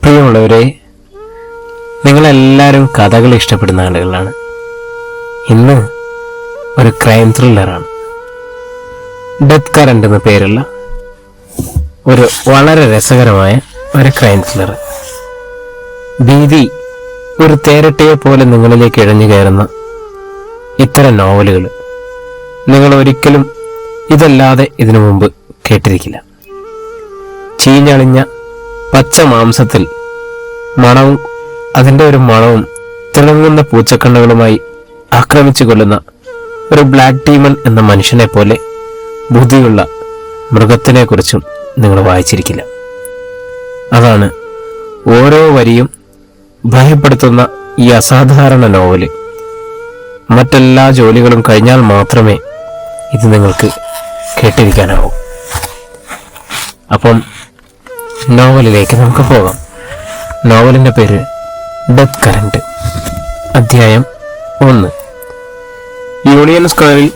പ്രിയമുള്ളവരെ, നിങ്ങളെല്ലാവരും കഥകൾ ഇഷ്ടപ്പെടുന്ന ആളുകളാണ്. ഇന്ന് ഒരു ക്രൈം ത്രില്ലറാണ്. ഡെത്ത് കറന്റ് എന്ന പേരുള്ള ഒരു വളരെ രസകരമായ ഒരു ക്രൈം ത്രില്ലർ. ഭീതി ഒരു തേരട്ടയെ പോലെ നിങ്ങളിലേക്ക് ഇഴഞ്ഞു കയറുന്ന ഇത്തരം നോവലുകൾ നിങ്ങൾ ഒരിക്കലും ഇതല്ലാതെ ഇതിനു മുമ്പ് കേട്ടിരിക്കില്ല. ചീഞ്ഞളിഞ്ഞ പച്ച മാംസത്തിൽ മണവും അതിൻ്റെ ഒരു മണവും തിളങ്ങുന്ന പൂച്ചക്കണ്ണുകളുമായി ആക്രമിച്ചു കൊല്ലുന്ന ഒരു ബ്ലാക്ക് ഡീമൺ എന്ന മനുഷ്യനെ പോലെ ബുദ്ധിയുള്ള മൃഗത്തിനെ കുറിച്ചും നിങ്ങൾ വായിച്ചിരിക്കില്ല. അതാണ് ഓരോ വരിയും ഭയപ്പെടുത്തുന്ന ഈ അസാധാരണ നോവല്. മറ്റെല്ലാ ജോലികളും കഴിഞ്ഞാൽ മാത്രമേ ഇത് നിങ്ങൾക്ക് കേട്ടിരിക്കാനാവൂ. അപ്പം നോവലിലേക്ക് നമുക്ക് പോകാം. നോവലിൻ്റെ പേര് ഡെത്ത് കറന്റ്. അധ്യായം 1. യൂണിയൻ സ്ക്വയറിൽ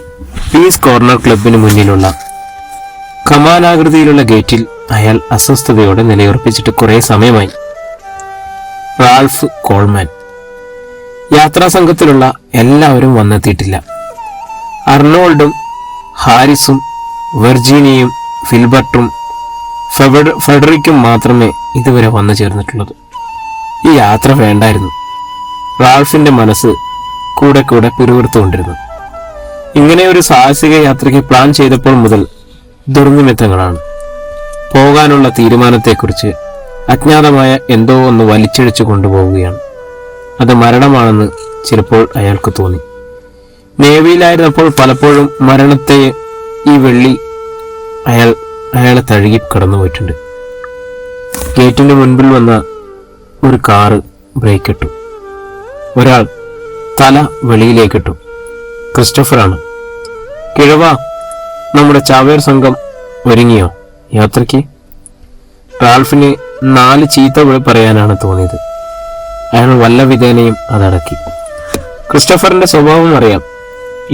പീസ് കോർണർ ക്ലബിന് മുന്നിലുള്ള കമാനാകൃതിയിലുള്ള ഗേറ്റിൽ അയാൾ അസ്വസ്ഥതയോടെ നിലയുറപ്പിച്ചിട്ട് കുറെ സമയമായി. Ralph Coleman. യാത്രാ സംഘത്തിലുള്ള എല്ലാവരും വന്നെത്തിയിട്ടില്ല. അർണോൾഡും ഹാരിസും വെർജീനിയയും ഫിൽബർട്ടും ഫെഡറിക്കും മാത്രമേ ഇതുവരെ വന്നു ചേർന്നിട്ടുള്ളത്. ഈ യാത്ര വേണ്ടായിരുന്നു. റാൾഫിന്റെ മനസ്സ് കൂടെ കൂടെ പിറുവിറുത്തുകൊണ്ടിരുന്നു. ഇങ്ങനെ ഒരു സാഹസിക യാത്രയ്ക്ക് പ്ലാൻ ചെയ്തപ്പോൾ മുതൽ ദുർനിമിത്തങ്ങളാണ്. പോകാനുള്ള തീരുമാനത്തെക്കുറിച്ച് അജ്ഞാതമായ എന്തോ ഒന്ന് വലിച്ചിഴച്ചു കൊണ്ടുപോവുകയാണ്. അത് മരണമാണെന്ന് ചിലപ്പോൾ അയാൾക്ക് തോന്നി. നേവിയിലായിരുന്നപ്പോൾ പലപ്പോഴും മരണത്തെ ഈ വെള്ളി അയാളെ തഴുകി കടന്നുപോയിട്ടുണ്ട്. ഗേറ്റിന്റെ മുൻപിൽ വന്ന ഒരു കാറ് ബ്രേക്ക് ഇട്ടു. ഒരാൾ തല വെളിയിലേക്കിട്ടു. ക്രിസ്റ്റഫറാണ്. കിഴവ, നമ്മുടെ ചാവേർ സംഘം ഒരുങ്ങിയോ യാത്രയ്ക്ക്? റാൾഫിന് 4 ചീത്ത പറയാനാണ് തോന്നിയത്. അയാൾ വല്ല വിധേനയും അതടക്കി. ക്രിസ്റ്റഫറിന്റെ സ്വഭാവം അറിയാം.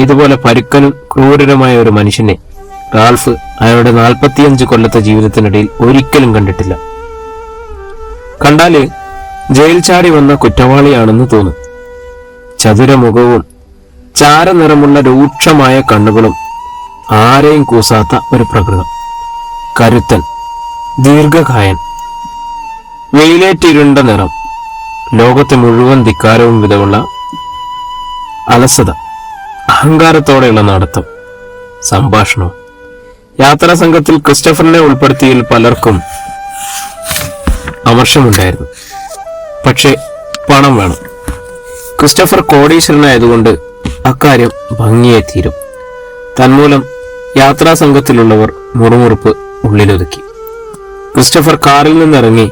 ഇതുപോലെ പരുക്കനും ക്രൂരനുമായ ഒരു മനുഷ്യനെ റാൾഫ് അയാളുടെ 45 കൊല്ലത്തെ ജീവിതത്തിനിടയിൽ ഒരിക്കലും കണ്ടിട്ടില്ല. കണ്ടാല് ജയിൽ ചാടി വന്ന കുറ്റവാളിയാണെന്ന് തോന്നും. ചതുരമുഖവും ചാരനിറമുള്ള രൂക്ഷമായ കണ്ണുകളും ആരെയും കൂസാത്ത ഒരു പ്രകൃതം. കരുത്തൻ, ദീർഘകായൻ, വെയിലേറ്റിരുണ്ട നിറം, ലോകത്തെ മുഴുവൻ ധിക്കാരവും വിധമുള്ള അലസത, അഹങ്കാരത്തോടെയുള്ള നടത്തം, സംഭാഷണവും. യാത്രാ സംഘത്തിൽ ക്രിസ്റ്റഫറിനെ ഉൾപ്പെടുത്തിയതിൽ പലർക്കും അമർഷമുണ്ടായിരുന്നു. പക്ഷേ പണം വേണം. ക്രിസ്റ്റഫർ കോടീശ്വരനായതുകൊണ്ട് അക്കാര്യം ഭംഗിയെ തീരും. തന്മൂലം യാത്രാ സംഘത്തിലുള്ളവർ മുറുമുറുപ്പ് ഉള്ളിലൊതുക്കി. ക്രിസ്റ്റഫർ കാറിൽ നിന്നിറങ്ങി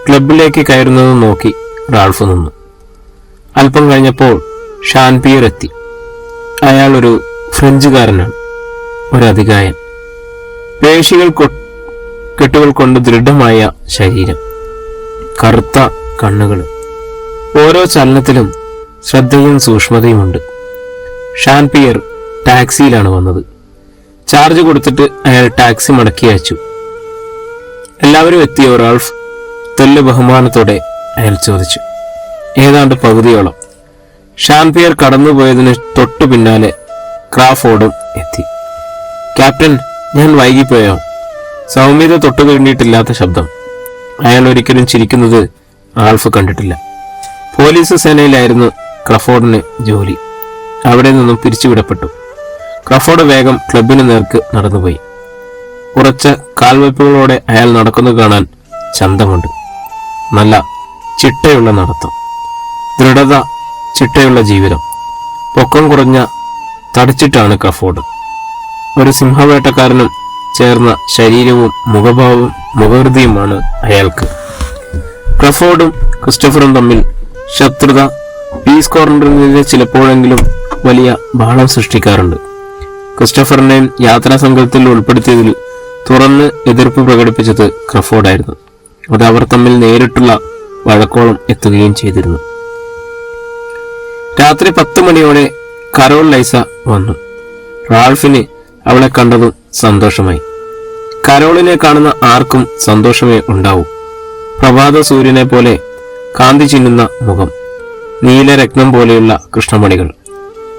ക്ലബിലേക്ക് കയറുന്നത് നോക്കി റാൾഫ് നിന്നു. അല്പം കഴിഞ്ഞപ്പോൾ ഷാൻപിയർ എത്തി. അയാൾ ഒരു ഫ്രഞ്ചുകാരനാണ്, ഒരു അതികായൻ. കെട്ടുകൾ കൊണ്ട് ദൃഢമായ ശരീരം, കറുത്ത കണ്ണുകൾ. ഓരോ ചലനത്തിലും ശ്രദ്ധയും സൂക്ഷ്മതയുമുണ്ട്. ഷാൻപിയർ ടാക്സിയിലാണ് വന്നത്. ചാർജ് കൊടുത്തിട്ട് അയാൾ ടാക്സി മടക്കി അയച്ചു. എല്ലാവരും എത്തിയോ റാൾഫ്? തെല്ല് ബഹുമാനത്തോടെ അയാൾ ചോദിച്ചു. ഏതാണ്ട് പകുതിയോളം. ഷാൻപിയർ കടന്നുപോയതിന് തൊട്ടു പിന്നാലെ ക്രാഫോർഡും എത്തി. ക്യാപ്റ്റൻ, ഞാൻ വൈകിപ്പോയോ? സൗമ്യത തൊട്ടു തീണ്ടിയിട്ടില്ലാത്ത ശബ്ദം. അയാൾ ഒരിക്കലും ചിരിക്കുന്നത് റാൾഫ് കണ്ടിട്ടില്ല. പോലീസ് സേനയിലായിരുന്നു ക്രഫോർഡിന് ജോലി. അവിടെ നിന്നും പിരിച്ചുവിടപ്പെട്ടു. ക്രഫോർഡ് വേഗം ക്ലബിന് നേർക്ക് നടന്നുപോയി. ഉറച്ച കാൽവയ്പ്പുകളോടെ അയാൾ നടക്കുന്നത് കാണാൻ ചന്തമുണ്ട്. നല്ല ചിട്ടയുള്ള നടത്തം, ദൃഢത, ചിട്ടയുള്ള ജീവിതം. പൊക്കം കുറഞ്ഞ തടിച്ചിട്ടാണ് ക്രഫോർഡ്. ഒരു സിംഹവേട്ടക്കാരനും ചേർന്ന ശരീരവും മുഖഭാവവും മുഖവൃതിയുമാണ് അയാൾക്ക്. ക്രഫോർഡും ക്രിസ്റ്റഫറും തമ്മിൽ ശത്രുത പീസ് കോർണറിൽ ചിലപ്പോഴെങ്കിലും വലിയ ബഹളം സൃഷ്ടിക്കാറുണ്ട്. ക്രിസ്റ്റഫറിനെയും യാത്രാ സംഘത്തിൽ ഉൾപ്പെടുത്തിയതിൽ തുറന്ന് എതിർപ്പ് പ്രകടിപ്പിച്ചത് ക്രഫോർഡായിരുന്നു. അത് അവർ തമ്മിൽ നേരിട്ടുള്ള വഴക്കോളം എത്തുകയും ചെയ്തിരുന്നു. രാത്രി 10 മണിയോടെ കരോൾ ലൈസ വന്നു. റാൾഫിന് അവളെ കണ്ടതും സന്തോഷമായി. കരോളിനെ കാണുന്ന ആർക്കും സന്തോഷമേ ഉണ്ടാവൂ. പ്രഭാത സൂര്യനെ പോലെ കാന്തി ചിന്നുന്ന മുഖം, നീലരത്നം പോലെയുള്ള കൃഷ്ണമണികൾ,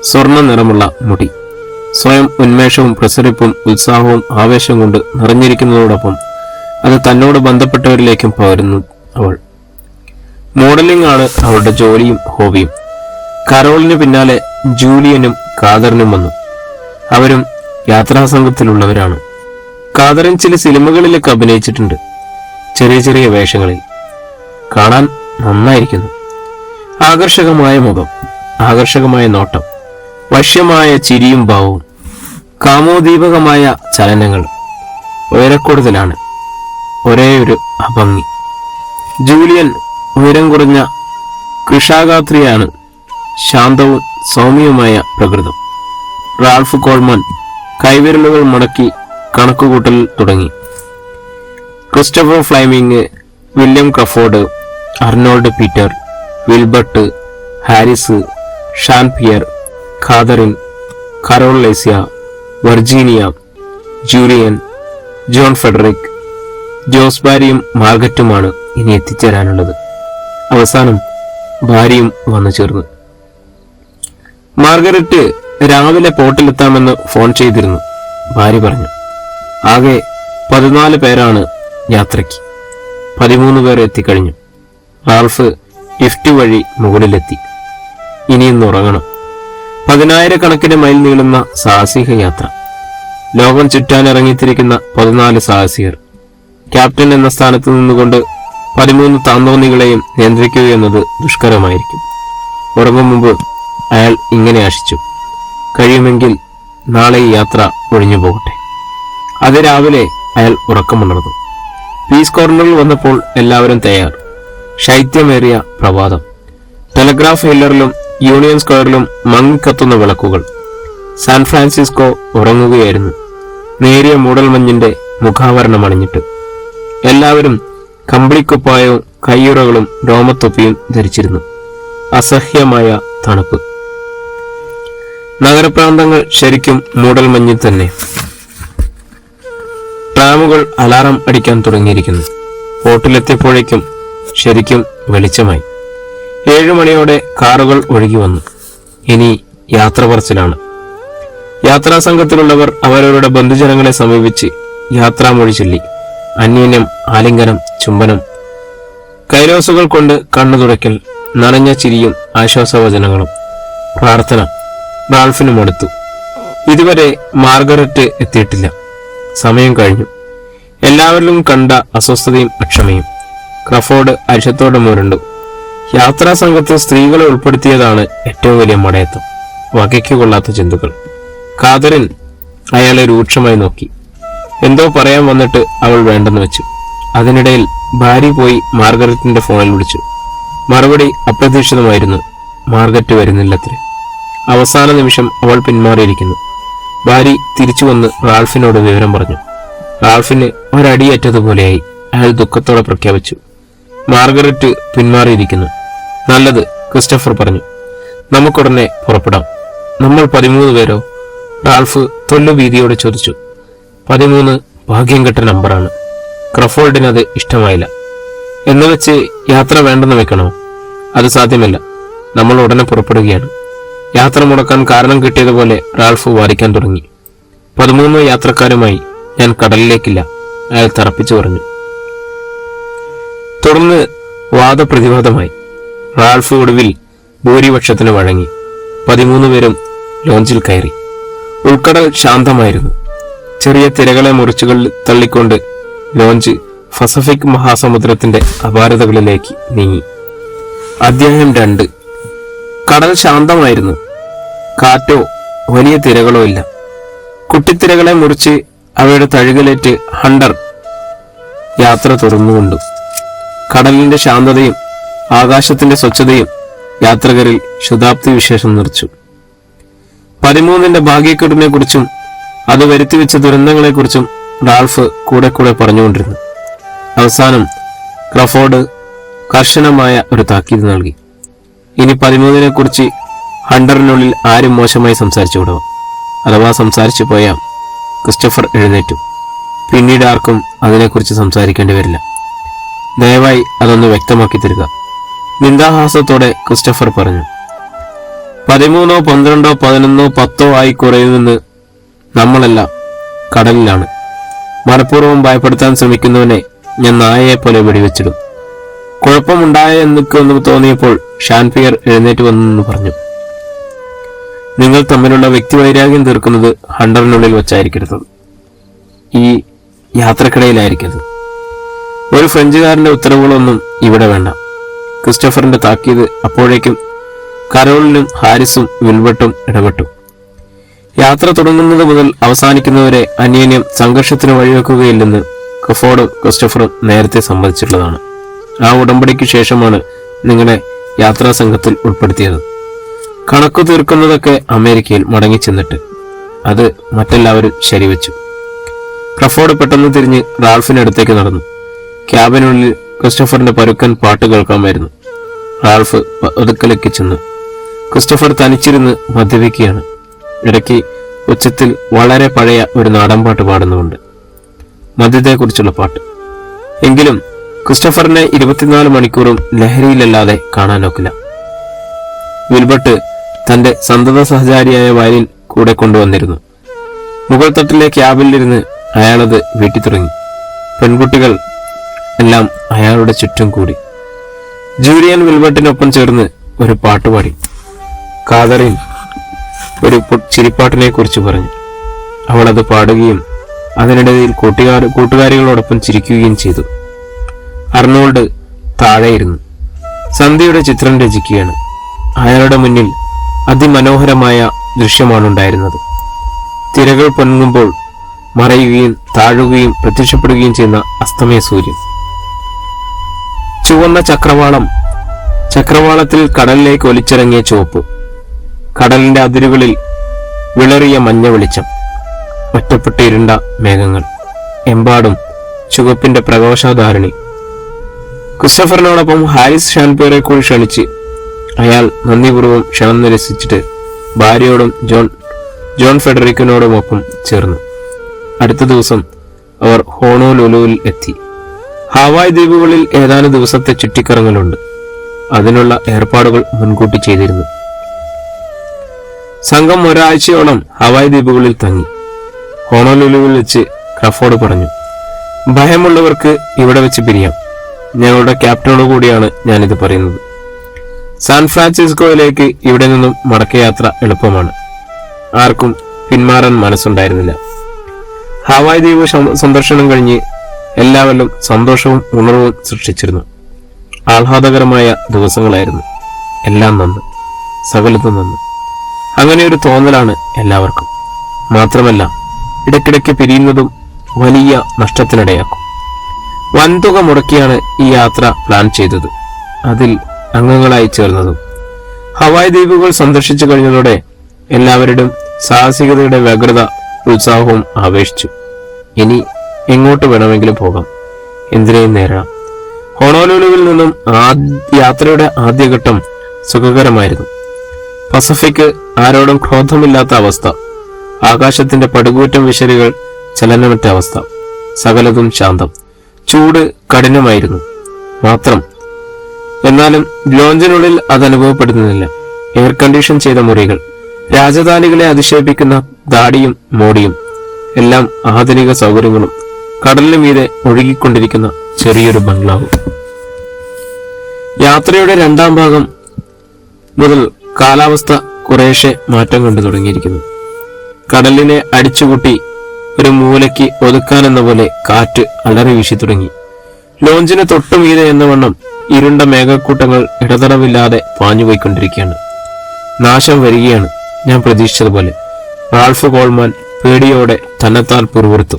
സ്വർണ്ണ നിറമുള്ള മുടി, സ്വയം ഉന്മേഷവും പ്രസരിപ്പും ഉത്സാഹവും ആവേശം കൊണ്ട് നിറഞ്ഞിരിക്കുന്നതോടൊപ്പം അത് തന്നോട് ബന്ധപ്പെട്ടവരിലേക്കും പകരുന്നു അവൾ. മോഡലിംഗ് ആണ് അവളുടെ ജോലിയും ഹോബിയും. കരോളിന് പിന്നാലെ ജൂലിയനും കാതറിനും വന്നു. അവരും യാത്രാസംഘത്തിലുള്ളവരാണ്. കാതറിൻ ചില സിനിമകളിലൊക്കെ അഭിനയിച്ചിട്ടുണ്ട്, ചെറിയ ചെറിയ വേഷങ്ങളിൽ. കാണാൻ നന്നായിരിക്കുന്നു. ആകർഷകമായ മുഖം, ആകർഷകമായ നോട്ടം, വശ്യമായ ചിരിയും ഭാവവും, കാമോദീപകമായ ചലനങ്ങൾ. ഉയരക്കൂടുതലാണ്, ഒരേയൊരു അഭംഗി. ജൂലിയൻ ഉയരം കുറഞ്ഞ കൃഷാഗാത്രിയാണ്, ശാന്തവും സൗമ്യവുമായ പ്രകൃതം. റാൾഫ് കോൾമാൻ കൈവിരലുകൾ മടക്കി കണക്കുകൂട്ടൽ തുടങ്ങി. Christopher Fleming, William Crawford, Arnold Peter, Wilbert, Harris, Jean Pierre, Catherine, Carol ലൈസ്യ, വെർജീനിയ, ജൂലിയൻ, ജോൺ ഫെഡറിക്, ജോസ്ബാരിയും മാർഗറ്റുമാണ് ഇനി എത്തിച്ചേരാനുള്ളത്. അവസാനം ഭാര്യയും വന്നു ചേർന്നു. മാർഗരറ്റ് രാവിലെ പോർട്ടിലെത്താമെന്ന് ഫോൺ ചെയ്തിരുന്നു. ഭാര്യ പറഞ്ഞു. ആകെ 14 പേരാണ് യാത്രയ്ക്ക്. 13 പേർ എത്തിക്കഴിഞ്ഞു. റാൾഫ് ലിഫ്റ്റ് വഴി മുകളിലെത്തി. ഇനിയൊന്ന് ഉറങ്ങണം. 10,000 മൈൽ നീളുന്ന സാഹസിക യാത്ര. ലോകം ചുറ്റാനിറങ്ങിത്തിരിക്കുന്ന 14 സാഹസികർ. ക്യാപ്റ്റൻ എന്ന സ്ഥാനത്ത് നിന്നുകൊണ്ട് 13 താന്തോന്നികളെയും നിയന്ത്രിക്കുക എന്നത് ദുഷ്കരമായിരിക്കും. ഉറങ്ങും മുമ്പ് അയാൾ ഇങ്ങനെ ആശിച്ചു, കഴിയുമെങ്കിൽ നാളെ ഈ യാത്ര ഒഴിഞ്ഞു പോകട്ടെ. അതിരാവിലെ അയാൾ ഉറക്കമുണർന്നു. പീസ് കോർണറിൽ വന്നപ്പോൾ എല്ലാവരും തയ്യാർ. ശൈത്യമേറിയ പ്രഭാതം. ടെലഗ്രാഫ് ഹില്ലറിലും യൂണിയൻ സ്ക്വയറിലും മങ്ങിക്കത്തുന്ന വിളക്കുകൾ. സാൻ ഫ്രാൻസിസ്കോ ഉറങ്ങുകയായിരുന്നു, നേരിയ മൂടൽമഞ്ഞിന്റെ മുഖാവരണം അണിഞ്ഞിട്ട്. എല്ലാവരും കമ്പിളിക്കുപ്പായവും കയ്യുറകളും രോമത്തൊപ്പിയും ധരിച്ചിരുന്നു. അസഹ്യമായ തണുപ്പ്. നഗരപ്രാന്തങ്ങൾ ശരിക്കും മൂടൽമഞ്ഞിൽ തന്നെ. ട്രാമുകൾ അലാറം അടിക്കാൻ തുടങ്ങിയിരിക്കുന്നു. പോർട്ടിലെത്തിയപ്പോഴേക്കും ശരിക്കും വെളിച്ചമായി. 7 മണിയോടെ കാറുകൾ ഒഴുകി വന്നു. ഇനി യാത്ര പറച്ചിലാണ്. യാത്രാ സംഘത്തിലുള്ളവർ അവരവരുടെ ബന്ധുജനങ്ങളെ സമീപിച്ച് യാത്രാമൊഴി ചൊല്ലി. അന്യോന്യം ആലിംഗനം, ചുംബനം, കൈലോസുകൾ കൊണ്ട് കണ്ണു തുടയ്ക്കൽ, നനഞ്ഞ ചിരിയും ആശ്വാസവചനങ്ങളും. പ്രാർത്ഥന. റാൾഫിനും അടുത്തു. ഇതുവരെ മാർഗരറ്റ് എത്തിയിട്ടില്ല. സമയം കഴിഞ്ഞു. എല്ലാവരിലും കണ്ട അസ്വസ്ഥതയും അക്ഷമയും. ക്രഫോർഡ് അരിശത്തോടെ മുരണ്ടു. യാത്രാ സംഘത്തിൽ സ്ത്രീകളെ ഉൾപ്പെടുത്തിയതാണ് ഏറ്റവും വലിയ മടയത്വം. വകയ്ക്കു കൊള്ളാത്ത ജന്തുക്കൾ. കാതറിൻ അയാളെ രൂക്ഷമായി നോക്കി. എന്തോ പറയാൻ വന്നിട്ട് അവൾ വേണ്ടെന്ന് വെച്ചു. അതിനിടയിൽ ഭാര്യ പോയി മാർഗരറ്റിന്റെ ഫോണിൽ വിളിച്ചു. മറുപടി അപ്രതീക്ഷിതമായിരുന്നു. മാർഗരറ്റ് വരുന്നില്ലത്രേ. അവസാന നിമിഷം അവൾ പിന്മാറിയിരിക്കുന്നു. ഭാര്യ തിരിച്ചു വന്ന് റാൾഫിനോട് വിവരം പറഞ്ഞു. റാൾഫിന് ഒരടിയേറ്റതുപോലെയായി. അയാൾ ദുഃഖത്തോടെ പ്രഖ്യാപിച്ചു, മാർഗരറ്റ് പിന്മാറിയിരിക്കുന്നു. നല്ലത്, ക്രിസ്റ്റഫർ പറഞ്ഞു. നമുക്കുടനെ പുറപ്പെടാം. നമ്മൾ 13 പേരോ? റാൾഫ് തൊല്ലുഭീതിയോട് ചോദിച്ചു. 13 ഭാഗ്യം കെട്ട നമ്പറാണ്. ക്രഫോൾഡിന് അത് ഇഷ്ടമായില്ല. എന്നുവെച്ച് യാത്ര വേണ്ടെന്ന് വെക്കണോ? അത് സാധ്യമല്ല. നമ്മൾ ഉടനെ പുറപ്പെടുകയാണ്. യാത്ര മുടക്കാൻ കാരണം കിട്ടിയതുപോലെ റാൾഫ് വാദിക്കാൻ തുടങ്ങി. 13 യാത്രക്കാരുമായി ഞാൻ കടലിലേക്കില്ല, അയാൾ തറപ്പിച്ചു പറഞ്ഞു. തുടർന്ന് വാദപ്രതിവാദമായി. റാൾഫ് ഒടുവിൽ ഭൂരിപക്ഷത്തിന് വഴങ്ങി. 13 പേരും ലോഞ്ചിൽ കയറി. ഉൾക്കടൽ ശാന്തമായിരുന്നു. ചെറിയ തിരകളെ മുറിച്ചുകൾ തള്ളിക്കൊണ്ട് ലോഞ്ച് പസഫിക് മഹാസമുദ്രത്തിന്റെ അപാരതകളിലേക്ക് നീങ്ങി. അധ്യായം 2. കടൽ ശാന്തമായിരുന്നു. കാറ്റോ വലിയ തിരകളോ ഇല്ല. കുട്ടിത്തിരകളെ മുറിച്ച് അവയുടെ തഴുകലേറ്റ് ഹണ്ടർ യാത്ര തുടർന്നുകൊണ്ടു. കടലിന്റെ ശാന്തതയും ആകാശത്തിന്റെ സ്വച്ഛതയും യാത്രികരിൽ ശുതാപ്തി വിശേഷം നിറച്ചു. 13 ഭാഗ്യക്കെട്ടിനെ കുറിച്ചും അത് വരുത്തിവെച്ച ദുരന്തങ്ങളെക്കുറിച്ചും റാൾഫ് കൂടെ കൂടെ പറഞ്ഞുകൊണ്ടിരുന്നു. അവസാനം ക്രഫോർഡ് കർശനമായ ഒരു താക്കീത് നൽകി. ഇനി 13 കുറിച്ച് ഹണ്ടറിനുള്ളിൽ ആരും മോശമായി സംസാരിച്ചു വിടുക. അഥവാ സംസാരിച്ചു പോയാൽ ക്രിസ്റ്റഫർ എഴുന്നേറ്റു. പിന്നീട് ആർക്കും അതിനെക്കുറിച്ച് സംസാരിക്കേണ്ടി വരില്ല. ദയവായി അതൊന്ന് വ്യക്തമാക്കി തരിക. നിന്ദാഹാസത്തോടെ ക്രിസ്റ്റഫർ പറഞ്ഞു. 13, 12, 11, 10 ആയി കുറയുമെന്ന് നമ്മളെല്ലാം കടലിലാണ്. മനഃപൂർവ്വം ഭയപ്പെടുത്താൻ ശ്രമിക്കുന്നവനെ ഞാൻ നായയെ പോലെ വെടിവെച്ചിടും. കുഴപ്പമുണ്ടായ എന്നൊക്കെ തോന്നിയപ്പോൾ ഷാൻപിയർ എഴുന്നേറ്റ് വന്നെന്ന് പറഞ്ഞു. നിങ്ങൾ തമ്മിലുള്ള വ്യക്തിവൈരാഗ്യം തീർക്കുന്നത് ഹണ്ടറിനുള്ളിൽ വെച്ചായിരിക്കരുത്, ഈ യാത്രക്കിടയിലായിരിക്കരുത്. ഒരു ഫ്രഞ്ചുകാരന്റെ ഉത്തരവുകളൊന്നും ഇവിടെ വേണ്ട. ക്രിസ്റ്റഫറിന്റെ താക്കീത് അപ്പോഴേക്കും കരോളിനും ഹാരിസും വിൽബർട്ടും ഇടപെട്ടു. യാത്ര തുടങ്ങുന്നത് മുതൽ അവസാനിക്കുന്നവരെ അന്യോന്യം സംഘർഷത്തിന് വഴിവെക്കുകയില്ലെന്ന് ക്രഫോർഡും ക്രിസ്റ്റഫറും നേരത്തെ സമ്മതിച്ചിട്ടുള്ളതാണ്. ആ ഉടമ്പടിക്ക് ശേഷമാണ് നിങ്ങളെ യാത്രാ സംഘത്തിൽ ഉൾപ്പെടുത്തിയത്. കണക്കു തീർക്കുന്നതൊക്കെ അമേരിക്കയിൽ മടങ്ങിച്ചെന്നിട്ട് അത് മറ്റെല്ലാവരും ശരിവെച്ചു. ക്രഫോർഡ് പെട്ടെന്ന് തിരിഞ്ഞ് റാൾഫിനടുത്തേക്ക് നടന്നു. ക്യാബിനുള്ളിൽ ക്രിസ്റ്റഫറിന്റെ പരുക്കൻ പാട്ട് കേൾക്കാമായിരുന്നു. റാൾഫ് ഒതുക്കലേക്ക് ചെന്നു. ക്രിസ്റ്റഫർ തനിച്ചിരുന്ന് മദ്യപിക്കുകയാണ്. ഇടയ്ക്ക് ഉച്ചത്തിൽ വളരെ പഴയ ഒരു നാടൻ പാട്ട് പാടുന്നുണ്ട്, മദ്യത്തെക്കുറിച്ചുള്ള പാട്ട്. എങ്കിലും ക്രിസ്റ്റഫറിനെ 24 മണിക്കൂറും ലഹരിയിലല്ലാതെ കാണാനൊക്കില്ല. വിൽബർട്ട് തന്റെ സന്തത സഹചാരിയായ വയലിൻ കൂടെ കൊണ്ടുവന്നിരുന്നു. മുകൾ തട്ടിലെ ക്യാബിലിരുന്ന് അയാളത് വീട്ടി തുടങ്ങി. പെൺകുട്ടികൾ എല്ലാം അയാളുടെ ചുറ്റും കൂടി. ജൂലിയൻ വിൽബർട്ടിനൊപ്പം ചേർന്ന് ഒരു പാട്ടുപാടി. കാതറിൻ ഒരു ചിരിപ്പാട്ടിനെ കുറിച്ച് പറഞ്ഞു. അവളത് പാടുകയും അതിനിടയിൽ കൂട്ടുകാരികളോടൊപ്പം ചിരിക്കുകയും ചെയ്തു. അർണോൾഡ് താഴെയിരുന്നു. സന്ധ്യയുടെ ചിത്രം രചിക്കുകയാണ്. അയാളുടെ മുന്നിൽ അതിമനോഹരമായ ദൃശ്യമാണുണ്ടായിരുന്നത്. തിരകൾ പൊങ്ങുമ്പോൾ മറയുകയും താഴുകയും പ്രത്യക്ഷപ്പെടുകയും ചെയ്യുന്ന അസ്തമയ സൂര്യൻ. ചുവന്ന ചക്രവാളത്തിൽ കടലിലേക്ക് ഒലിച്ചിറങ്ങിയ ചുവപ്പ്. കടലിന്റെ അതിരുകളിൽ വിളറിയ മഞ്ഞ വെളിച്ചം. ഒറ്റപ്പെട്ട ഇരുണ്ട മേഘങ്ങൾ. എമ്പാടും ചുവപ്പിന്റെ പ്രകാശധാരണി. ക്രിസ്റ്റഫറിനോടൊപ്പം ഹാരിസ് ഷാൻപിയറെ കൂടി ക്ഷണിച്ച് അയാൾ നന്ദിപൂർവ്വം ക്ഷണം നിരസിച്ചിട്ട് ഭാര്യയോടും ജോൺ ഫെഡറിക്കിനോടുമൊപ്പം ചേർന്നു. അടുത്ത ദിവസം അവർ ഹോണോലുലുവിൽ എത്തി. ഹവായ് ദ്വീപുകളിൽ ഏതാനും ദിവസത്തെ ചുറ്റിക്കറങ്ങലുണ്ട്. അതിനുള്ള ഏർപ്പാടുകൾ മുൻകൂട്ടി ചെയ്തിരുന്നു. സംഘം ഒരാഴ്ചയോളം ഹവായ് ദ്വീപുകളിൽ തങ്ങി. ഹോണോലുലുവിൽ വെച്ച് ക്രഫോർഡ് പറഞ്ഞു, ഭയമുള്ളവർക്ക് ഇവിടെ വെച്ച് പിരിയാം. ഞങ്ങളുടെ ക്യാപ്റ്റനോട് കൂടിയാണ് ഞാനിത് പറയുന്നത്. സാൻ ഫ്രാൻസിസ്കോയിലേക്ക് ഇവിടെ നിന്നും മടക്കയാത്ര എളുപ്പമാണ്. ആർക്കും പിന്മാറാൻ മനസ്സുണ്ടായിരുന്നില്ല. ഹവായ് ദ്വീപ് സന്ദർശനം കഴിഞ്ഞ് എല്ലാവരിലും സന്തോഷവും ഉണർവും സൃഷ്ടിച്ചിരുന്നു. ആഹ്ലാദകരമായ ദിവസങ്ങളായിരുന്നു. എല്ലാം നന്ന്, സകലത്തും നന്ന്. അങ്ങനെ ഒരു തോന്നലാണ് എല്ലാവർക്കും. മാത്രമല്ല, ഇടയ്ക്കിടയ്ക്ക് പിരിയുന്നതും വലിയ നഷ്ടത്തിനിടയാക്കും. വൻതുക മുടക്കിയാണ് ഈ യാത്ര പ്ലാൻ ചെയ്തത്, അതിൽ അംഗങ്ങളായി ചേർന്നതും. ഹവായ് ദ്വീപുകൾ സന്ദർശിച്ചു കഴിഞ്ഞതോടെ എല്ലാവരുടെയും സാഹസികതയുടെ വ്യഗ്രത ഉത്സാഹവും ആവേശിച്ചു. ഇനി എങ്ങോട്ട് വേണമെങ്കിലും പോകാം, എന്തിനേയും നേരിടാം. ഹൊണോലുലുവിൽ നിന്നും യാത്രയുടെ ആദ്യഘട്ടം സുഖകരമായിരുന്നു. പസഫിക് ആരോടും ക്രോധമില്ലാത്ത അവസ്ഥ. ആകാശത്തിന്റെ പടുകൂറ്റം വിശലുകൾ ചലനമറ്റ അവസ്ഥ. സകലതും ശാന്തം. ചൂട് കഠിനമായിരുന്നു മാത്രം. എന്നാലും ലോഞ്ചിനുള്ളിൽ അത് അനുഭവപ്പെടുന്നില്ല. എയർ കണ്ടീഷൻ ചെയ്ത മുറികൾ, രാജധാനികളെ അതിശയിപ്പിക്കുന്ന ദാടിയും മോടിയും, എല്ലാം ആധുനിക സൗകര്യങ്ങളും, കടലിന് മീതെ ഒഴുകിക്കൊണ്ടിരിക്കുന്ന ചെറിയൊരു ബംഗ്ലാവ്. യാത്രയുടെ 2ാം ഭാഗം മുതൽ കാലാവസ്ഥ കുറേശ്ശെ മാറ്റം കണ്ടു തുടങ്ങിയിരിക്കുന്നു. കടലിനെ അടിച്ചുകൂട്ടി ഒരു മൂലയ്ക്ക് ഒതുക്കാനെന്ന പോലെ കാറ്റ് അലറി വീശി തുടങ്ങി. ലോഞ്ചിന് തൊട്ടുമീതെ എന്ന വണ്ണം ഇരുണ്ട മേഘക്കൂട്ടങ്ങൾ ഇടതടവില്ലാതെ പാഞ്ഞുപോയിക്കൊണ്ടിരിക്കുകയാണ്. നാശം വരികയാണ്, ഞാൻ പ്രതീക്ഷിച്ചതുപോലെ. റാൾഫ് കോൾമാൻ പേടിയോടെ തന്നെത്താൻ പിറുപിറുത്തു.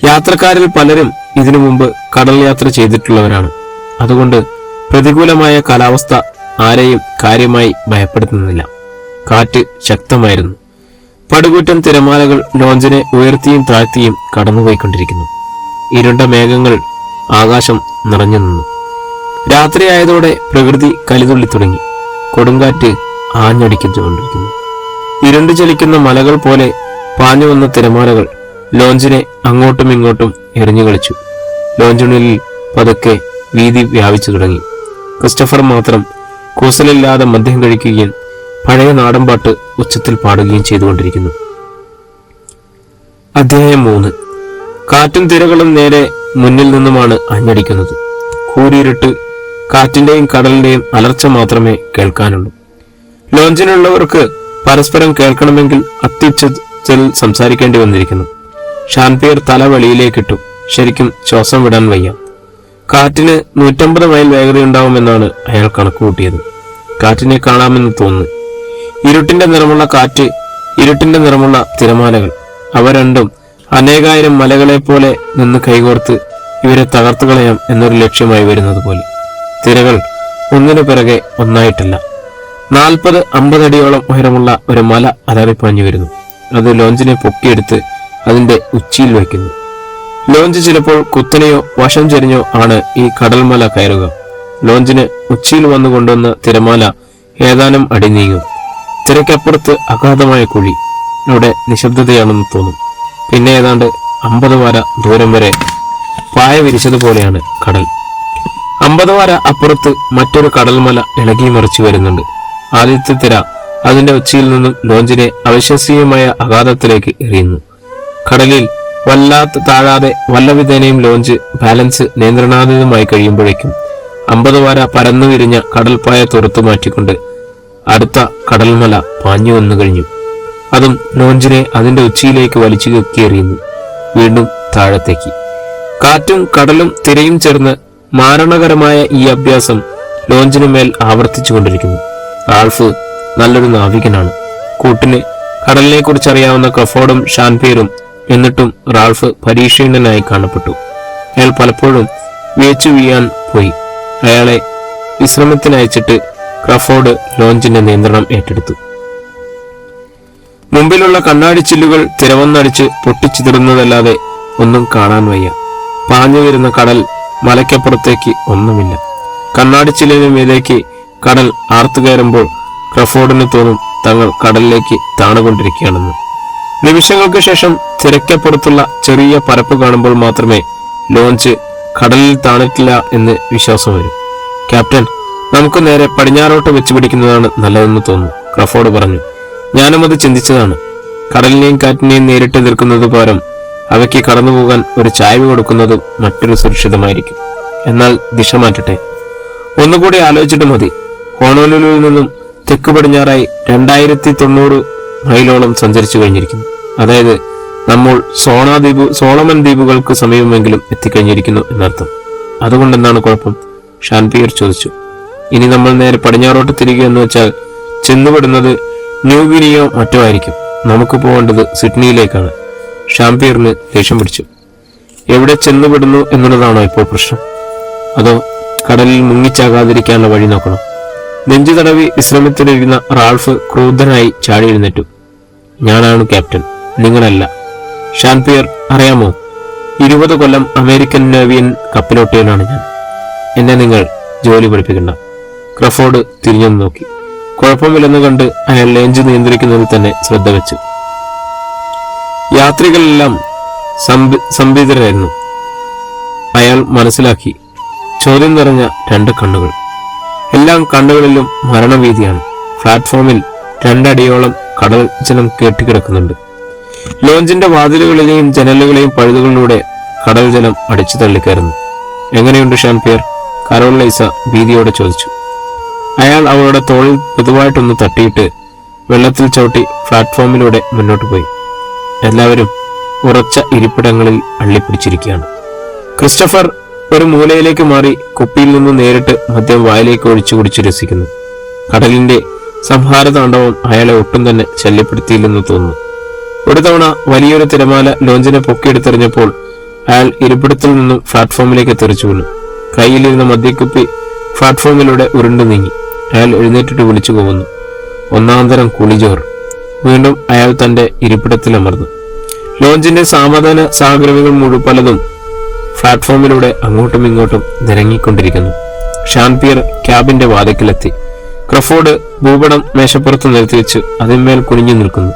യാത്രക്കാരിൽ പലരും ഇതിനു മുമ്പ് കടൽ യാത്ര ചെയ്തിട്ടുള്ളവരാണ്. അതുകൊണ്ട് പ്രതികൂലമായ കാലാവസ്ഥ ആരെയും കാര്യമായി ഭയപ്പെടുത്തുന്നില്ല. കാറ്റ് ശക്തമായിരുന്നു. പടുകൂറ്റൻ തിരമാലകൾ ലോഞ്ചിനെ ഉയർത്തിയും താഴ്ത്തിയും കടന്നുപോയിക്കൊണ്ടിരിക്കുന്നു. ഇരുണ്ട മേഘങ്ങൾ ആകാശം നിറഞ്ഞു നിന്നു. രാത്രിയായതോടെ പ്രകൃതി കലിതുള്ളി തുടങ്ങി. കൊടുങ്കാറ്റ് ആഞ്ഞടിച്ചുകൊണ്ടിരിക്കുന്നു. ഇരുണ്ടു ചലിക്കുന്ന മലകൾ പോലെ പാഞ്ഞു വന്ന തിരമാലകൾ ലോഞ്ചിനെ അങ്ങോട്ടും ഇങ്ങോട്ടും എറിഞ്ഞു കളിച്ചു. ലോഞ്ചിനുള്ളിൽ പതുക്കെ വീതി വ്യാപിച്ചു തുടങ്ങി. ക്രിസ്റ്റഫർ മാത്രം കൂസലില്ലാതെ മദ്യം കഴിക്കുകയും പഴയ നാടൻപാട്ട് ഉച്ചത്തിൽ പാടുകയും ചെയ്തുകൊണ്ടിരിക്കുന്നു. അധ്യായം 3. കാറ്റും തിരകളും നേരെ മുന്നിൽ നിന്നുമാണ് അഞ്ഞടിക്കുന്നത്. കൂരിരുട്ട്, കാറ്റിന്റെയും കടലിന്റെയും അലർച്ച മാത്രമേ കേൾക്കാനുള്ളൂ. ലോഞ്ചിനുള്ളവർക്ക് പരസ്പരം കേൾക്കണമെങ്കിൽ അത്യുച്ചത്തിൽ സംസാരിക്കേണ്ടി വന്നിരിക്കുന്നു. ഷാൻപിയർ തല വെളിയിലേക്കിട്ടു. ശരിക്കും ശ്വാസം വിടാൻ വയ്യ. കാറ്റിന് 150 മൈൽ വേഗതയുണ്ടാവുമെന്നാണ് അയാൾ കണക്കുകൂട്ടിയത്. കാറ്റിനെ കാണാമെന്ന് തോന്നുന്നു. ഇരുട്ടിന്റെ നിറമുള്ള കാറ്റ്, ഇരുട്ടിന്റെ നിറമുള്ള തിരമാലകൾ, അവ രണ്ടും അനേകായിരം മലകളെ പോലെ നിന്ന് കൈകോർത്ത് ഇവരെ തകർത്തു കളയാം എന്നൊരു ലക്ഷ്യമായി വരുന്നത് പോലെ. തിരകൾ ഒന്നിനു പിറകെ ഒന്നായിട്ടല്ല, 40-50 അടിയോളം ഉയരമുള്ള ഒരു മല അലറിപ്പാഞ്ഞു വരുന്നു. അത് ലോഞ്ചിനെ പൊക്കിയെടുത്ത് അതിന്റെ ഉച്ചിയിൽ വയ്ക്കുന്നു. ലോഞ്ച് ചിലപ്പോൾ കുത്തനെയോ വശം ചെരിഞ്ഞോ ആണ് ഈ കടൽമല കയറുക. ലോഞ്ചിന് ഉച്ചിയിൽ വന്നു കൊണ്ടുവന്ന തിരമാല ഏതാനും അടി നീങ്ങും. തിരക്കപ്പുറത്ത് അഗാധമായ കുഴി. അവിടെ നിശബ്ദതയാണെന്ന് തോന്നും. പിന്നെ ഏതാണ്ട് 50 വാര ദൂരം വരെ പായ വിരിച്ചതുപോലെയാണ് കടൽ. 50 വാര അപ്പുറത്ത് മറ്റൊരു കടൽമല ഇളകി മറിച്ചു വരുന്നുണ്ട്. ആദ്യത്തെ തിര അതിന്റെ ഉച്ചിയിൽ നിന്നും ലോഞ്ചിനെ അവിശ്വസനീയമായ അഗാധത്തിലേക്ക് എറിയുന്നു. കടലിൽ വല്ലാത്ത താഴാതെ വല്ലവിധേനയും ലോഞ്ച് ബാലൻസ് നിയന്ത്രണാതീതമായി കഴിയുമ്പോഴേക്കും 50 വാര പരന്നു വിരിഞ്ഞ കടൽപ്പായ തുറത്തു മാറ്റിക്കൊണ്ട് അടുത്ത കടൽമല പാഞ്ഞു വന്നു കഴിഞ്ഞു. അതും ലോഞ്ചിനെ അതിന്റെ ഉച്ചിയിലേക്ക് വലിച്ചു കെട്ടിയെറിയുന്നു, വീണ്ടും താഴത്തേക്ക്. കാറ്റും കടലും തിരയും ചേർന്ന് മാരണകരമായ ഈ അഭ്യാസം ലോഞ്ചിനു മേൽ ആവർത്തിച്ചുകൊണ്ടിരിക്കുന്നു. റാൾഫ് നല്ലൊരു നാവികനാണ്. കൂട്ടിന് കടലിനെ കുറിച്ചറിയാവുന്ന ക്രഫോർഡും ഷാൻപിയറും. എന്നിട്ടും റാൾഫ് പരീക്ഷണനായി കാണപ്പെട്ടു. അയാൾ പലപ്പോഴും വേച്ചു വീഴാൻ പോയി. അയാളെ വിശ്രമത്തിനയച്ചിട്ട് ക്രഫോർഡ് ലോഞ്ചിന്റെ നിയന്ത്രണം ഏറ്റെടുത്തു. മുമ്പിലുള്ള കണ്ണാടി ചില്ലുകൾ തിരവന്നടിച്ച് പൊട്ടിച്ചിതറുന്നതല്ലാതെ ഒന്നും കാണാൻ വയ്യ. പാഞ്ഞു വരുന്ന കടൽ മലയ്ക്കപ്പുറത്തേക്ക് ഒന്നുമില്ല. കണ്ണാടി ചില്ലിനു മീതേക്ക് കടൽ ആർത്തു കയറുമ്പോൾ ക്രഫോർഡിന് തോന്നും തങ്ങൾ കടലിലേക്ക് താണുകൊണ്ടിരിക്കുകയാണെന്ന്. നിമിഷങ്ങൾക്ക് ശേഷം തിരക്കപ്പുറത്തുള്ള ചെറിയ പരപ്പ് കാണുമ്പോൾ മാത്രമേ ലോഞ്ച് കടലിൽ താണിട്ടില്ല എന്ന് വിശ്വാസം വരും. ക്യാപ്റ്റൻ, നമുക്ക് നേരെ പടിഞ്ഞാറോട്ട് വെച്ച് പിടിക്കുന്നതാണ് നല്ലതെന്ന് തോന്നുന്നു, ക്രഫോർഡ് പറഞ്ഞു. ഞാനും അത് ചിന്തിച്ചതാണ്. കടലിനെയും കാറ്റിനെയും നേരിട്ട് എതിർക്കുന്നത് പകരം അവയ്ക്ക് കടന്നുപോകാൻ ഒരു ചായ്വ് കൊടുക്കുന്നത് മറ്റൊരു സുരക്ഷിതമായിരിക്കും. എന്നാൽ ദിശ മാറ്റട്ടെ. ഒന്നുകൂടി ആലോചിച്ചിട്ട് മതി. ഹോണോലുലുവിൽ നിന്നും തെക്ക് പടിഞ്ഞാറായി 2090 മൈലോളം സഞ്ചരിച്ചു കഴിഞ്ഞിരിക്കുന്നു. അതായത് നമ്മൾ സോളമൻ ദ്വീപുകൾക്ക് സമീപമെങ്കിലും എത്തിക്കഴിഞ്ഞിരിക്കുന്നു എന്നർത്ഥം. അതുകൊണ്ടെന്താണ് കുഴപ്പം? ഷാൻപിയർ ചോദിച്ചു. ഇനി നമ്മൾ നേരെ പടിഞ്ഞാറോട്ട് തിരികെ എന്ന് വെച്ചാൽ ചെന്നുപെടുന്നത് ന്യൂഗിനിയോ മറ്റോ ആയിരിക്കും. നമുക്ക് പോകേണ്ടത് സിഡ്നിയിലേക്കാണ്. ഷാംപിയറിന് ദേഷ്യം പിടിച്ചു. എവിടെ ചെന്നുപെടുന്നു എന്നുള്ളതാണോ ഇപ്പോൾ പ്രശ്നം? അതോ കടലിൽ മുങ്ങിച്ചാകാതിരിക്കാനുള്ള വഴി നോക്കണം? നെഞ്ചു തടവി വിശ്രമത്തിലിരുന്ന റാൾഫ് ക്രൂദ്ധനായി ചാടി എഴുന്നേറ്റു. ഞാനാണ് ക്യാപ്റ്റൻ, നിങ്ങളല്ല. ഷാൻപിയർ, അറിയാമോ, 20 കൊല്ലം അമേരിക്കൻ നേവിയൻ കപ്പലോട്ടിയനാണ് ഞാൻ. എന്നെ നിങ്ങൾ ജോലി പഠിപ്പിക്കണ്ട. ക്രഫോർഡ് തിരിഞ്ഞു നോക്കി. കുഴപ്പമില്ലെന്ന് കണ്ട് അയാൾ ലേഞ്ച് നിയന്ത്രിക്കുന്നതിൽ തന്നെ ശ്രദ്ധ വെച്ചു. യാത്രികളെല്ലാം സംഭീതരായിരുന്നു. അയാൾ മനസ്സിലാക്കി. ചോദ്യം നിറഞ്ഞ 2 കണ്ണുകൾ. എല്ലാം കണ്ണുകളിലും മരണഭീതിയാണ്. പ്ലാറ്റ്ഫോമിൽ 2 അടിയോളം കടൽ ജലം കെട്ടിക്കിടക്കുന്നുണ്ട്. ലോഞ്ചിന്റെ വാതിലുകളിലെയും ജനലുകളെയും പഴുതുകളിലൂടെ കടൽ ജലം അടിച്ചു തള്ളിക്കയറുന്നു. എങ്ങനെയുണ്ട് ഷാൻപിയർ? കരോൾ ലൈസ ഭീതിയോടെ ചോദിച്ചു. അയാൾ അവളുടെ തോളിൽ പൊതുവായിട്ടൊന്ന് തട്ടിയിട്ട് വെള്ളത്തിൽ ചവിട്ടി പ്ലാറ്റ്ഫോമിലൂടെ മുന്നോട്ട് പോയി. എല്ലാവരും ഉറച്ച ഇരിപ്പിടങ്ങളിൽ അള്ളിപ്പിടിച്ചിരിക്കുകയാണ്. ക്രിസ്റ്റഫർ ഒരു മൂലയിലേക്ക് മാറി കുപ്പിയിൽ നിന്ന് നേരിട്ട് മദ്യം വായിലേക്ക് ഒഴിച്ചു കുടിച്ച് രസിക്കുന്നു. കടലിന്റെ സംഹാരതാണ്ഡവം അയാളെ ഒട്ടും തന്നെ ശല്യപ്പെടുത്തിയില്ലെന്ന് തോന്നുന്നു. ഒരു തവണ വലിയൊരു തിരമാല ലോഞ്ചിനെ പൊക്കിയെടുത്തെറിഞ്ഞപ്പോൾ അയാൾ ഇരിപ്പിടത്തിൽ നിന്നും പ്ലാറ്റ്ഫോമിലേക്ക് തെറിച്ചു വീണു. കയ്യിലിരുന്ന മദ്യക്കുപ്പി പ്ലാറ്റ്ഫോമിലൂടെ ഉരുണ്ടു നീങ്ങി. അയാൾ എഴുന്നേറ്റിട്ട് വിളിച്ചു പോകുന്നു. ഒന്നാന്തരം കുളിജോർ. വീണ്ടും അയാൾ തന്റെ ഇരിപ്പിടത്തിൽ അമർന്നു. ലോഞ്ചിന്റെ സാവധാന സാഗ്രവികൾ മുഴുപലതും പ്ലാറ്റ്ഫോമിലൂടെ അങ്ങോട്ടും ഇങ്ങോട്ടും നിരങ്ങിക്കൊണ്ടിരിക്കുന്നു. ഷാൻപിയർ ക്യാബിന്റെ വാതിക്കലെത്തി. ക്രഫോർഡ് ഭൂപടം മേശപ്പുറത്ത് നിർത്തിവെച്ച് അതിന്മേൽ കുനിഞ്ഞു നിൽക്കുന്നു.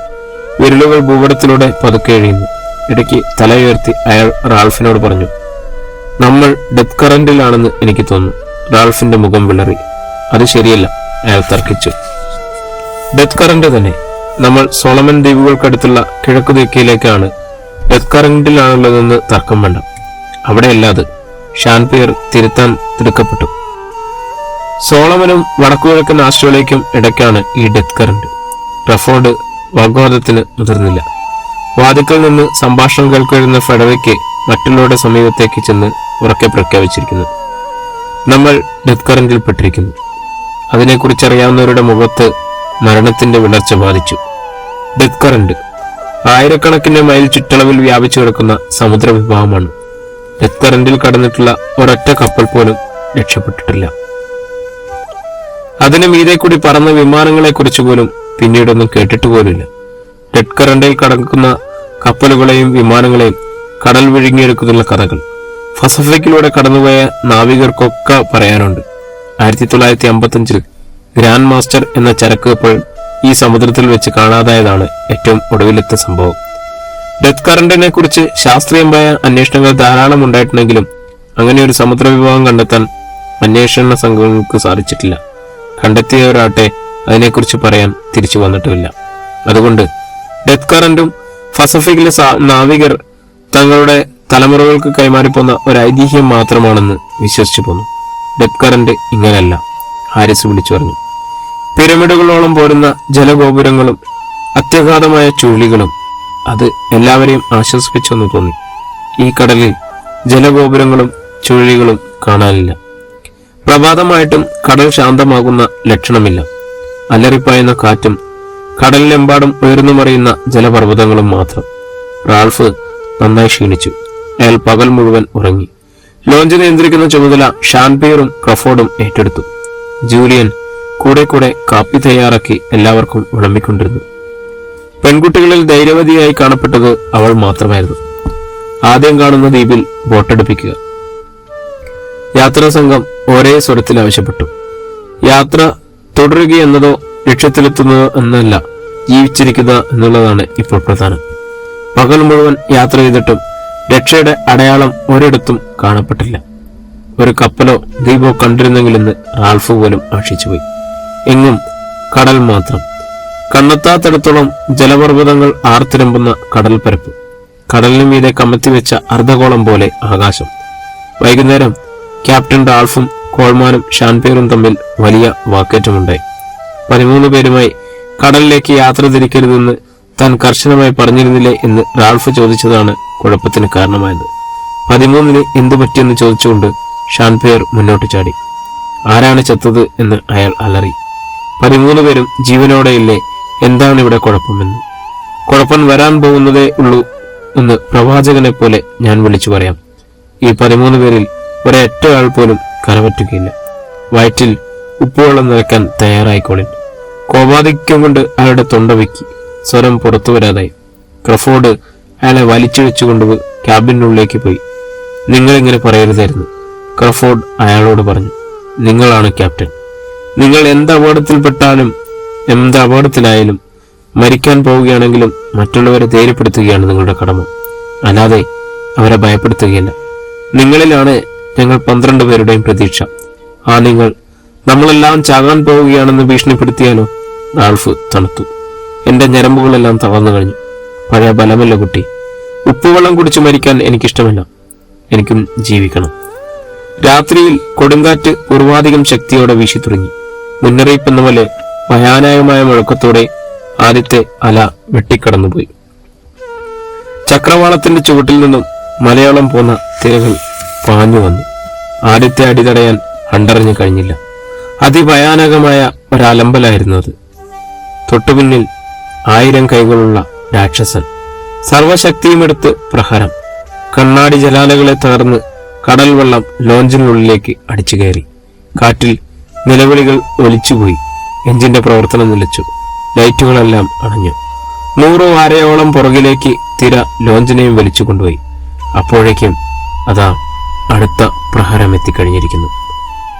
വിരലുകൾ ഭൂപടത്തിലൂടെ പതുക്കെ എഴിയുന്നു. ഇടയ്ക്ക് തല ഉയർത്തി അയാൾ റാൾഫിനോട് പറഞ്ഞു, നമ്മൾ ഡെത്ത് കറന്റിലാണെന്ന് എനിക്ക് തോന്നുന്നു. റാൾഫിന്റെ മുഖം വിളറി. അത് ശരിയല്ല, അയാൾ തർക്കിച്ചു. ഡെത്ത് കറന്റ് തന്നെ. നമ്മൾ സോളമൻ ദ്വീപുകൾക്കടുത്തുള്ള കിഴക്കു ദിക്കിലേക്കാണ്. ഡെത്ത് കറന്റിലാണുള്ളതെന്ന് തർക്കം വേണ്ട. അവിടെയല്ലാതെ ഷാൻപിയർ തിരുത്താൻ തിടുക്കപ്പെട്ടു. സോളമനും വടക്കുകിഴക്കൻ ആസ്ട്രേലിയയ്ക്കും ഇടയ്ക്കാണ് ഈ ഡെത്ത് കറന്റ്. ക്രഫോർഡ് വാഗ്വാദത്തിന് മുതിർന്നില്ല. വാതിക്കൽ നിന്ന് സംഭാഷണം കേൾക്കുന്ന ഫെഡറിക്ക് മറ്റുള്ളവരുടെ സമീപത്തേക്ക് ചെന്ന് ഉറക്കെ പ്രഖ്യാപിച്ചിരിക്കുന്നു. നമ്മൾ ഡെത്ത് കറന്റിൽ പെട്ടിരിക്കുന്നു. അതിനെക്കുറിച്ചറിയാവുന്നവരുടെ മുഖത്ത് മരണത്തിന്റെ വിളർച്ച ബാധിച്ചു. ഡെത്ത് കറന്റ് ആയിരക്കണക്കിന് മൈൽ ചുറ്റളവിൽ വ്യാപിച്ചു കിടക്കുന്ന സമുദ്ര വിഭാഗമാണ്. ഡെത്ത് കറന്റിൽ കടന്നിട്ടുള്ള ഒരൊറ്റ കപ്പൽ പോലും രക്ഷപ്പെട്ടിട്ടില്ല. അതിന് മീതെ കൂടി പറന്ന വിമാനങ്ങളെ കുറിച്ച് പോലും പിന്നീടൊന്നും കേട്ടിട്ട് പോലുമില്ല. ഡെത്ത് കറന്റിൽ കടക്കുന്ന കപ്പലുകളെയും വിമാനങ്ങളെയും കടൽ വിഴുങ്ങിയെടുക്കുന്ന കഥകൾ പസഫിക്കിലൂടെ കടന്നുപോയ നാവികർക്കൊക്കെ പറയാനുണ്ട്. 1955 ഗ്രാൻഡ് മാസ്റ്റർ എന്ന ചരക്ക് കപ്പൽ ഈ സമുദ്രത്തിൽ വെച്ച് കാണാതായതാണ് ഏറ്റവും ഒടുവിലത്തെ സംഭവം. ഡെത്ത് കറന്റിനെ കുറിച്ച് ശാസ്ത്രീയമായ അന്വേഷണങ്ങൾ ധാരാളം ഉണ്ടായിട്ടുണ്ടെങ്കിലും അങ്ങനെ ഒരു സമുദ്ര വിഭാഗം കണ്ടെത്താൻ അന്വേഷണ സംഘങ്ങൾക്ക് സാധിച്ചിട്ടില്ല. കണ്ടെത്തിയവരാട്ടെ അതിനെക്കുറിച്ച് പറയാൻ തിരിച്ചു വന്നിട്ടുമില്ല. അതുകൊണ്ട് ഡെത്ത് കറന്റും പസഫിക്കിലെ നാവികർ തങ്ങളുടെ തലമുറകൾക്ക് കൈമാറിപ്പോന്ന ഒരു ഐതിഹ്യം മാത്രമാണെന്ന് വിശ്വസിച്ചു പോന്നു. ഡെത്ത് കറന്റ് ഇങ്ങനെയല്ല, ഹാരിസ് വിളിച്ചു പറഞ്ഞു. പിരമിഡുകളോളം പോരുന്ന ജലഗോപുരങ്ങളും അത്യഗാധമായ ചുഴലികളും അത് എല്ലാവരെയും ആശ്വസിപ്പിച്ചെന്ന് തോന്നി. ഈ കടലിൽ ജലഗോപുരങ്ങളും ചുഴലികളും കാണാനില്ല. പ്രഭാതമായിട്ടും കടൽ ശാന്തമാകുന്ന ലക്ഷണമില്ല. അലറിപ്പായുന്ന കാറ്റും കടലിലെമ്പാടും ഉയർന്നു മറിയുന്ന ജലപർവ്വതങ്ങളും മാത്രം. റാൾഫ് നന്നായി ക്ഷീണിച്ചു. അയാൾ പകൽ മുഴുവൻ ഉറങ്ങി. ലോഞ്ച് നിയന്ത്രിക്കുന്ന ചുമതല ഷാൻപിയറും ക്രഫോർഡും ഏറ്റെടുത്തു. ജൂലിയൻ കൂടെ കൂടെ കാപ്പി തയ്യാറാക്കി എല്ലാവർക്കും വിളമ്പിക്കൊണ്ടിരുന്നു. പെൺകുട്ടികളിൽ ധൈര്യവതിയായി കാണപ്പെട്ടത് അവൾ മാത്രമായിരുന്നു. ആദ്യം കാണുന്ന ദ്വീപിൽ ബോട്ടടുപ്പിക്കുക. യാത്രാ സംഘം ഒരേ സ്വരത്തിൽ ആവശ്യപ്പെട്ടു. യാത്ര തുടരുകയെന്നതോ ലക്ഷ്യത്തിലെത്തുന്നതോ എന്നല്ല, ജീവിച്ചിരിക്കുക എന്നുള്ളതാണ് ഇപ്പോൾ പ്രധാനം. പകൽ മുഴുവൻ യാത്ര ചെയ്തിട്ടും രക്ഷയുടെ അടയാളം ഒരിടത്തും കാണപ്പെട്ടില്ല. ഒരു കപ്പലോ ദ്വീപോ കണ്ടിരുന്നെങ്കിലെന്ന് റാൾഫ് പോലും ആശിച്ചുപോയി. എങ്ങും കടൽ മാത്രം. കണ്ണെത്താത്തിടത്തോളം ജലപർവ്വതങ്ങൾ ആർത്തിരമ്പുന്ന കടൽ പരപ്പ്. കടലിനു മീതെ കമത്തിവെച്ച അർദ്ധഗോളം പോലെ ആകാശം. വൈകുന്നേരം ക്യാപ്റ്റൻ റാൾഫും കോൾമാനും ഷാൻപിയറും തമ്മിൽ വലിയ വാക്കേറ്റമുണ്ടായി. 13 പേരുമായി കടലിലേക്ക് യാത്ര തിരിക്കരുതെന്ന് താൻ കർശനമായി പറഞ്ഞിരുന്നില്ലേ എന്ന് റാൾഫ് ചോദിച്ചതാണ് കുഴപ്പത്തിന് കാരണമായത്. 13-ന് എന്തു പറ്റിയെന്ന് ചോദിച്ചുകൊണ്ട് ഷാൻപിയർ മുന്നോട്ട് ചാടി. ആരാണ് ചത്തത് എന്ന് അയാൾ അലറി. 13 പേരും ജീവനോടെയില്ലേ? എന്താണ് ഇവിടെ കുഴപ്പമെന്ന്? കുഴപ്പം വരാൻ പോകുന്നതേ ഉള്ളൂ എന്ന് പ്രവാചകനെ പോലെ ഞാൻ വിളിച്ചു പറയാം. ഈ 13 പേരിൽ ഒരൊറ്റ ആൾ പോലും കരപറ്റുകയില്ല. വയറ്റിൽ ഉപ്പുവെള്ളം നിറയ്ക്കാൻ തയ്യാറായിക്കോളിൻ. കോപാധിക്യം കൊണ്ട് അയാളുടെ തൊണ്ട വെക്കി. സ്വരം പുറത്തു വരാതായി. ക്രഫോർഡ് അയാളെ വലിച്ചു വെച്ചുകൊണ്ട് ക്യാബിനുള്ളിലേക്ക് പോയി. നിങ്ങളിങ്ങനെ പറയരുതായിരുന്നു, ക്രഫോർഡ് അയാളോട് പറഞ്ഞു. നിങ്ങളാണ് ക്യാപ്റ്റൻ. നിങ്ങൾ എന്ത് അപകടത്തിലായാലും മരിക്കാൻ പോവുകയാണെങ്കിലും മറ്റുള്ളവരെ ധൈര്യപ്പെടുത്തുകയാണ് നിങ്ങളുടെ കടമ, അല്ലാതെ അവരെ ഭയപ്പെടുത്തുകയല്ല. നിങ്ങളിലാണ് ഞങ്ങൾ 12 പേരുടെയും പ്രതീക്ഷ. ആ നിങ്ങൾ നമ്മളെല്ലാം ചാകാൻ പോവുകയാണെന്ന് ഭീഷണിപ്പെടുത്തിയാലോ? റാൾഫ് തണുത്തു. എന്റെ ഞരമ്പുകളെല്ലാം തകർന്നു കഴിഞ്ഞു. പഴയ ബലമല്ല കുട്ടി. ഉപ്പുവെള്ളം കുടിച്ചു മരിക്കാൻ എനിക്കിഷ്ടമല്ല. എനിക്കും ജീവിക്കണം. രാത്രിയിൽ കൊടുങ്കാറ്റ് പൂർവാധികം ശക്തിയോടെ വീശി തുടങ്ങി. മുന്നറിയിപ്പെന്ന പോലെ ഭയാനകമായ മുഴക്കത്തോടെ ആദ്യത്തെ അല വെട്ടിക്കടന്നുപോയി. ചക്രവാളത്തിന്റെ ചുവട്ടിൽ നിന്നും മലയോളം പോന്ന തിരകൾ പാഞ്ഞു വന്നു. ആദ്യത്തെ അടി തടയാൻ ഹണ്ടറിഞ്ഞു കഴിഞ്ഞില്ല. അതിഭയാനകമായ ഒരലമ്പലായിരുന്നു അത്. തൊട്ടുപിന്നിൽ 1000 കൈകളുള്ള രാക്ഷസൻ. സർവശക്തിയുമെടുത്ത് പ്രഹരം. കണ്ണാടി ജലാലകളെ തകർന്ന് കടൽ വെള്ളം ലോഞ്ചിനുള്ളിലേക്ക് അടിച്ചു കയറി. കാറ്റിൽ നിലവിളികൾ ഒലിച്ചുപോയി. എഞ്ചിന്റെ പ്രവർത്തനം നിലച്ചു. ലൈറ്റുകളെല്ലാം അണഞ്ഞു. 100 വാരയോളം പുറകിലേക്ക് തിര ലോഞ്ചിനെയും വലിച്ചു കൊണ്ടുപോയി. അപ്പോഴേക്കും അതാ അടുത്ത പ്രഹരം എത്തിക്കഴിഞ്ഞിരിക്കുന്നു.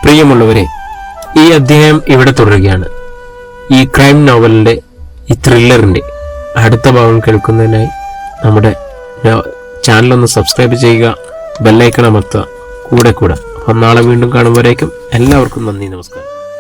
പ്രിയമുള്ളവരെ, ഈ അധ്യായം ഇവിടെ തുടരുകയാണ്. ഈ ക്രൈം നോവലിന്റെ, ഈ ത്രില്ലറിന്റെ അടുത്ത ഭാഗം കേൾക്കുന്നതിനായി നമ്മുടെ ചാനൽ ഒന്ന് സബ്സ്ക്രൈബ് ചെയ്യുക, ബെല്ലൈക്കൺ അമർത്തുക. കൂടെ കൂടെ. അപ്പം നാളെ വീണ്ടും കാണുമ്പോഴേക്കും എല്ലാവർക്കും നന്ദി, നമസ്കാരം.